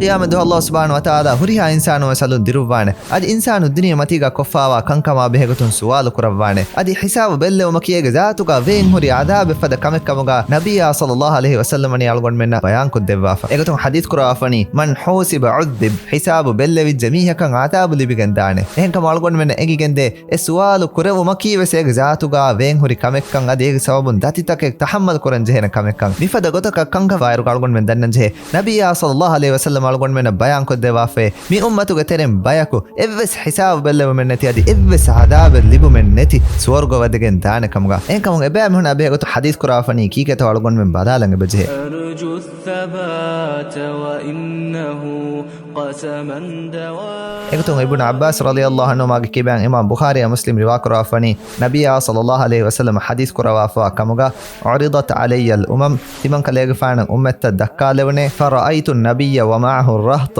qiyamedu Allah subhanahu wa ta'ala huriha insanu wasalun diruvane adi insanu duniya matiga koffawa kankama behegutun suwalu kurawwane adi hisabu belle umakiyege zaatuga ven huri adabe fada kamekkamuga nabiyya sallallahu alaihi wasallam ni algon menna bayan ku devwafa egutun hadith kurawafani man husiba udhib hisabu belle wi jamiha kan adabu libigen dane ehenkam algon menna egigende e suwalu kurewu makiyesege zaatuga ven huri kamekkan adi ege sababun datitake tahammal kuran jehena kamekkan mifada gotaka kanka vairu algon men dannan jehe nabiyya sallallahu alaihi wasallam algon menna bayan ku dewafe mi ummatuge terem bayaku evves hisabu belle men neti adi evves adabe libu men neti suwargo wadegen dane kamuga ehenkam ebe huna be gotu hadith kurawafani kike to algon men badalange beje أرجو الثبات وإنه قسما دواء egutun ibn Abbas radiyallahu anhu mage kiban imam Bukhari ya Muslim riwa kurawafani nabiyya sallallahu alaihi wasallam hadith kurawafa kamuga uridat alayya al umam timan kalege faana ummata dakkalewne fara'aytu an-nabiyya wa ma'ahu ar-raht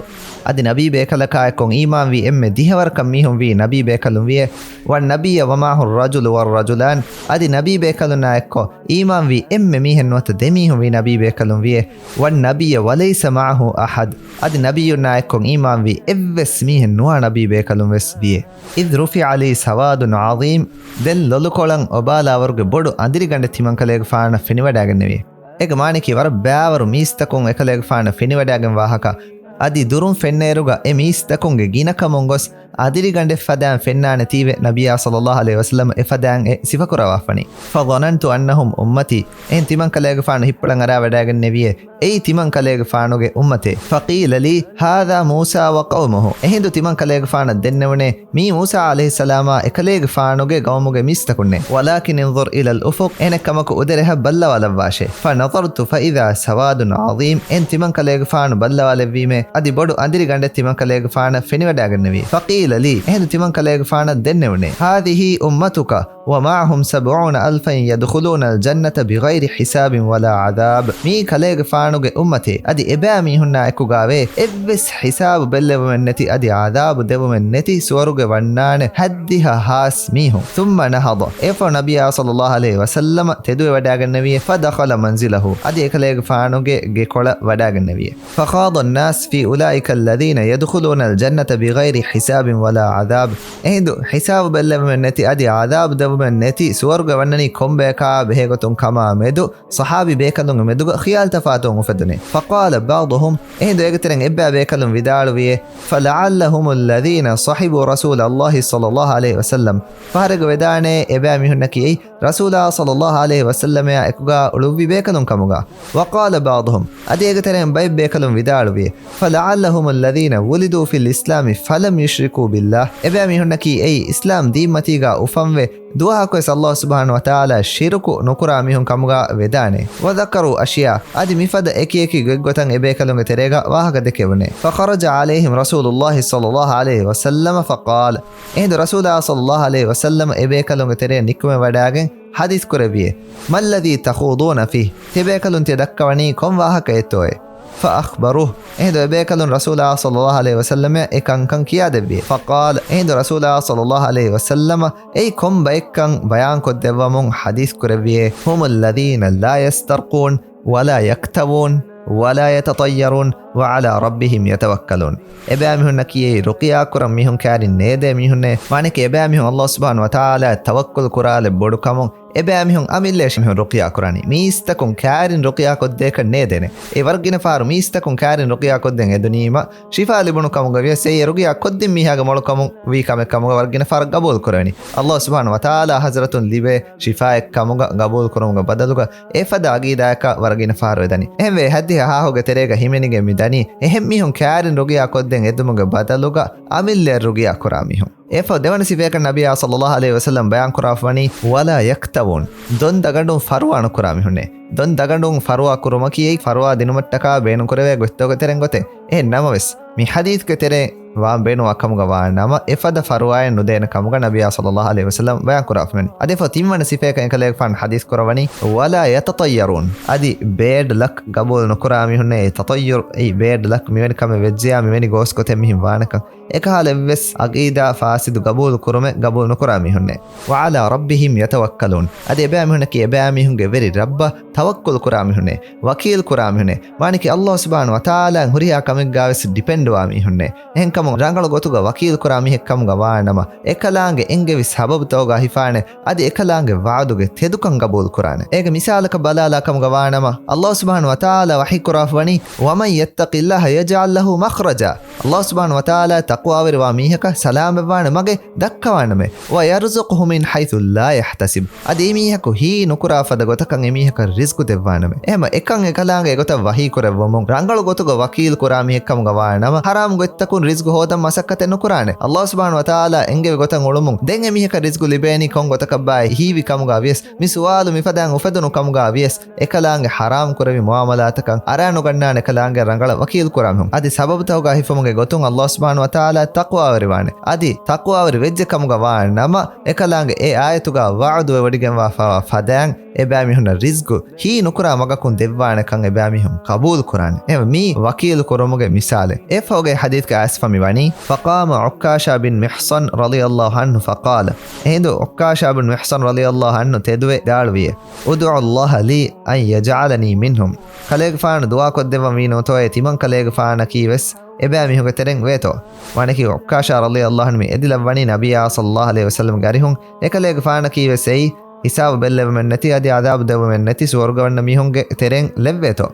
adi nabi be kalaka kon iman wi emme dihawar kam mihum wi nabi be kalum wi wan nabiyya wa ma'ahu ar-rajul war rajulan adi nabi be kaluna ekko iman wi emme mihen wata demihum wi nabi be kalum wi wan nabiyya wa laysa ma'ahu ahad adi nabiyuna ekko iman wi evves mihen nuwa nabi be kalum wes wi id rufi ali sawadun azim del lolukolan obala warge bodu andiri gande timan kalege faana finiwadagen newi ega maniki war baawaru mistakon ekalege faana finiwadagen wahaka adi durun fenneruga e mistakonge ginakamun gos adiri gande fadan fennane tive nabiyya sallallahu alaihi wasallam e fadan e sifakurawafani fadhanantu annahum ummati en timan kalege faana hippadan ara wadagen newiye ei timan kalege faanuge ummate faqila li hadha musa wa qaumuhu ehindu timan kalege faana dennewne mi musa alaihi salama e kalege faanuge gawmuge mistakunne walakin inzur ila al ufuq enakamaku udereha balla walawashe fa nadartu fa idha sawadun azim en timan kalege faanu balla walawime adi bodu andiri gande timan kalege faana feniwadagen newi faqila li ehindu timan kalege faana dennewne hadhihi ummatuka ومعهم 70,000 يدخلون الجنة بغير حساب ولا عذاب مي كاليغ فانوغ أمتي أدي إبامي هنا إكوغاوي إبس حساب بلو من نتي أدي عذاب دو من نتي سوروغ ونان هدها هاس ميهم ثم نهض إفو نبي صلى الله عليه وسلم تدو وداغ النبي فدخل منزله أدي كاليغ فانوغ جيكولا وداغ النبي فخاض الناس في أولئك الذين يدخلون الجنة بغير حساب ولا عذاب إهدو حساب بلو من نتي أدي عذاب دو neti suwarga wannani kombeka behegotun kama medu sahabi bekalun meduga khiyal tafatun ufadne faqala ba'dhum ehdo egteren ebba bekalun vidaluwiye fala'allahum alladhina sahibu rasul Allah sallallahu alayhi wasallam faraga wedane ebba mihunaki rasul sallallahu alayhi wasallam ya ekuga uluwi bekalun kamuga waqala ba'dhum adi egteren bay bekalun vidaluwiye fala'allahum alladhina wulidu fil islam falam yushriku billah ebba mihunaki islam dimatiga ufamwe duha ko Allah subhanahu wa ta'ala shirku nukura mihun kamuga vedane wa dhakaru ashiya adi mifada eki gotan ebe kalunga terega wahaga dekevne fa kharaja alaihim rasulullah sallallahu alaihi wasallam fa qala ehdu rasulullah sallallahu alaihi wasallam ebe kalunga tere nikme wadagen hadith kurebiye malladhi takhuduna fi tebe kalun te dakkawani kom wahaka etoy فأخبروه إهدو بيكالون رسول الله صلى الله عليه وسلم إكان كيادة بيه فقال إهدو رسول الله صلى الله عليه وسلم أي كم بيكان بيان كد دبامون حديث كربيه هم الذين لا يسترقون ولا يكتبون ولا يتطيرون وعلى ربهم يتوكلون إبامهن كي رقيا كرم ميهن كارين نيدة ميهن معنى كي إبامهن الله سبحانه وتعالى توكل كرال بودكمون إبامهن أميلش ميهن رقيا كراني ميستكون كارين رقيا كدك نيدة إورجين فارو ميستكون كارين رقيا كدن إدنيما شفاء لبنكمون غير سي رقيا كدن ميها مولكمون ويكام كمون ورجين فار قبول كراني الله سبحانه وتعالى حضرة لبه شفاء كمون قبول كرون بدلوغا إفدا عقيدة ورجين فارو إدني هم هدي ها هو جتريجا هيمنيجا ميداني එහෙම මිහුන් කෑරින් රොගියා කොද්දෙන් එදුමගේ බදලුග අමිල්ලේ රොගියා කුරා මිහුන් එෆ දෙවන සිවේක නබියා සල්ලල්ලාහු අලයිහි වසල්ලම් බයන් කුරාෆනි වලා යක්තවුන් දොන් දගඩුන් ෆරුවාන කුරා මිහුනේ දොන් දගඩුන් ෆරුවා කුරුම කීයි ෆරුවා දිනුමට්ටකා බේනු කරවේ ගොත්තෝග තෙරෙන් ගොතේ ඒ නමවස් මි හදීස් කෙතරේ waan benu akamuga waanama efada faruwaye nudena kamuga nabiyya sallallahu alaihi wasallam bayan kurafmen ade fatimman sifeka enkalek fan hadith kurawani wala yatatayyarun adi bad luck gabol nukurami hunne tatayyur ei bad luck miwen kame vejja miweni gos kote mihim waanaka ekahale ves aqida fasid gabol kurume gabol nukurami hunne wa ala rabbihim yatawakkalun ade ebami hunne ki ebami hunge veri rabba tawakkul kurami hunne wakil kurami hunne maniki Allah subhanahu wa ta'ala huriya kamik gaves depend wami hunne enkam rangal gotuga wakil kurami hekkam gawanama ekalaange engevi sababu tawga hifane adi ekalaange waaduge tedukan qabul kurane ege misalaka balala kam gawanama Allah subhanahu wa ta'ala wahi kurafwani waman yattaqillaha yaj'al lahu makhraja Allah subhanahu wa ta'ala taqwa wirwa mihaka salam wana mage dakkawaname wa yarzuquhu min haythu la yahtasib adi mihako hi nukura fada gotakan emihaka rizqu devwaname ehma ekan ekalaange gota wahi kurevwamon rangal gotuga wakil kurami hekkam gawanama haram gottakun rizqu hodam masakkate nukurane Allah subhanahu wa ta'ala engeve gotan ulumun den emihaka rizqu libeni kon gotakabbai hiwi kamuga avies mi suwalu mi fadan ufadunu kamuga avies ekalaange haram kurevi muamalatakan aranu gannane ekalaange rangala wakil kuramhum adi sababu tawga hifamuge gotun Allah subhanahu wa ta'ala taqwa wariwane adi taqwa wari vejje kamuga wanama ekalaange e ayatuga wa'du wadigen wa fadan ebami hunna rizqu hi nukura magakun devwane kan ebami hum qabul kurane e mi wakil kurumuge misale e fawge hadith ka asfami wani faqama ukasha bin mihsan radiyallahu anhu faqala edo ukasha bin mihsan radiyallahu anhu tedwe dalwiye ud'u Allah li an yaj'alani minhum kaleg faana dua koddewa mi no toye timan kaleg faana kiwes ebami huge tereng veto wanaki ukasha radiyallahu anhu edilawani nabiyya sallallahu alaihi wasallam garihun ekaleg faana kiwes ei hisab bellem nati adi adab dewen nati swargawanna mihunge tereng levveto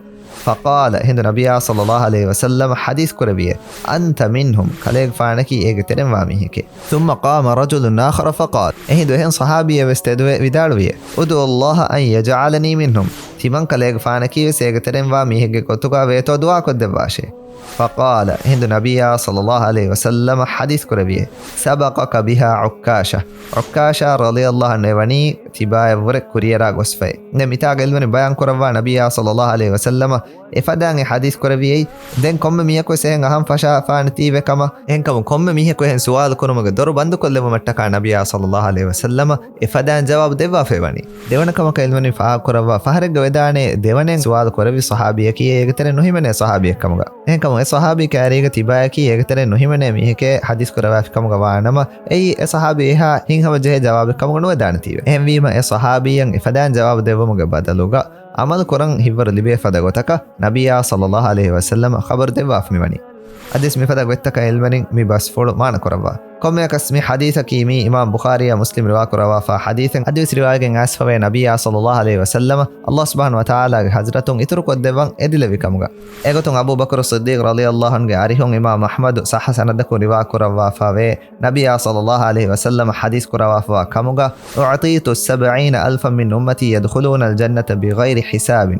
faqala hindu nabiyya sallallahu alaihi wasallam hadith kurabiye anta minhum kaleg faanaki ege tereng wa mihike thumma qama rajulun akhar faqala hindu hen sahabiye westedwe vidalwiye udu Allah an yaj'alani minhum timan kaleg faanaki ege tereng wa mihige kotuga veto dua kodevashe فقال هند نبي صلى الله عليه وسلم حديث كربيه سبقك بها عكاشة رضي الله عنه وني تبايا ورك كوريرا غسفي نمتا قلبني بيان كروا نبي صلى الله عليه وسلم افدان حديث كربيه دين كم ميكو سين اهم فشا فانتي وكما انكم كم ميكو هن سوال كرمغ دور بند كل متكا نبي صلى الله عليه وسلم افدان جواب دوا فيوني ديونكم قلبني فا كروا فهرغ ودانه ديونن سوال كربي صحابيه كي اگتر نوهمنه صحابيه كمغا انكم صحابي كاريغ تبايا كي اگتر نوهمنه ميهكه حديث كروا كمغا وانما اي صحابي ها هين وجه جواب كمغ نو دانتي اهم صحابيين افدان جواب ديومغ بدلوغا عمل قران هبر لبي فدغتك نبي صلى الله عليه وسلم خبر دواف ميوني حديث مي فدغتك علمن مي بس فول مان كروا كم يكسمي حديث كيمي امام بخاري مسلم روا كروا حديث روايه اسفه نبي صلى الله عليه وسلم الله سبحانه وتعالى حضرتون اترك دبان ادلوي كمغا اگتون ابو بكر الصديق رضي الله عنه اريهم امام احمد صح سندك روا كروا نبي صلى الله عليه وسلم حديث كروا كمغا اعطيت 70,000 من امتي يدخلون الجنه بغير حساب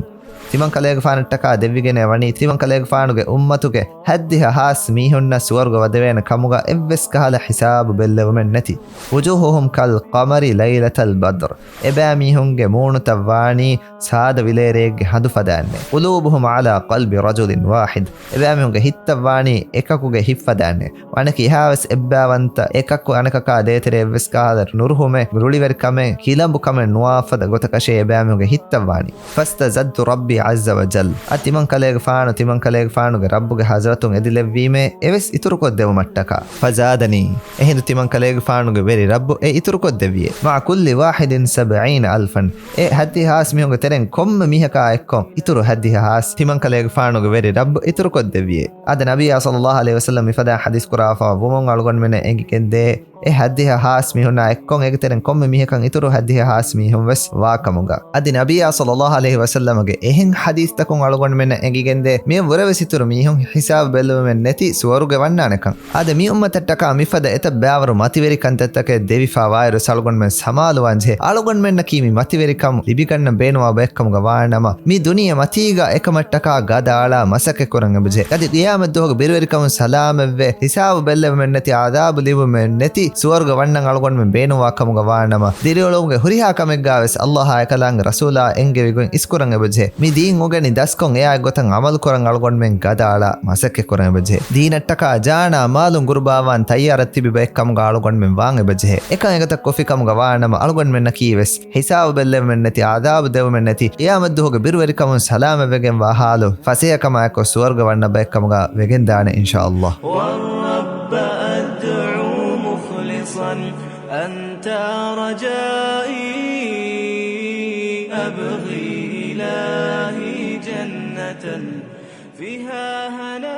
තිමන් කලයක ෆානට ටකා දෙවිගෙන වනි තිමන් කලයක ෆානුගේ උම්මතුගේ හද්දිහ හාස් මීහුන්න ස්වර්ග වදවේන කමුගා එව්වෙස් කහල හිසාබ බෙල්ලවමෙන් නැති වුජූහුහුම් කල් ඛමරි ලෛලතල් බද්ර් එබෑ මීහුන්ගේ මූණුත වානි සාද විලේරේගේ හඳු ෆදාන්නේ උලූබුහුම් අලා ඛල්බි රජුලින් වාහිද් එබෑ මීහුන්ගේ හිත වානි එකකුගේ හිත් ෆදාන්නේ වනකි හාවස් එබ්බාවන්ත එකක්කු අනකකා දේතරේ එව්වෙස් කහල නුරුහුමේ රුලිවර් කමෙන් කිලම්බු කමෙන් නුවාෆද ගොතකෂේ එබෑ මීහුන්ගේ හිත වානි ෆස්තසද්තු රබ්බි عز وجل atiman kaleg faanu ge rabbuge hazratun edilevvime eves ituru koddevu mattaka fazadani ehindu timan kaleg faanu ge veri rabbu e ituru koddeviye ma kulli wahidin 70,000 e haddi has mihunge teren komme mihaka ekkon ituru haddi has timan kaleg faanu ge veri rabbu ituru koddeviye ada nabiyya sallallahu alaihi wasallam ifada hadith qurafa wumon algon mene engi kende e haddiha haas mihunna ekkon egteren komme mihekan ituru haddiha haas mihun wes waakamuga adi nabiyya sallallahu alaihi wasallam ge ehen hadith takon algon men engigende me warawe situru mihun hisab belumen neti suwaruge wannanekan ade mi ummataka mifada eta bawru mativeri kantattake devi fawairu salgon men samalu wanje algon men nakimi mativeri kam libikanna beenwa bekkamuga waanama mi duniya matiga ekamattaka gadaala masake koranga buje adi qiyamah doga berweri kam salameve hisab belumen neti adab libumen neti suwarga wannan algon men beenuwa kamuga waanama diriyolunge huriha kameggaves Allah aykalang rasula engevigun iskuranga buje mi deen ogani daskon eya gotan amal koran algon men gadala masake koranga buje deenattaka jana malun gurbawan tayyarat tibi bekkamuga algon men waange buje ekan egata kofi kamuga waanama algon men nakives hisab bellem men neti adab dev men neti qiyamah doga birweri kamun salama vegen wa halu fasiya kama ko suwarga wanna bekkamuga vegen daane inshallah أنت رجائي أبغي إلى إلهنا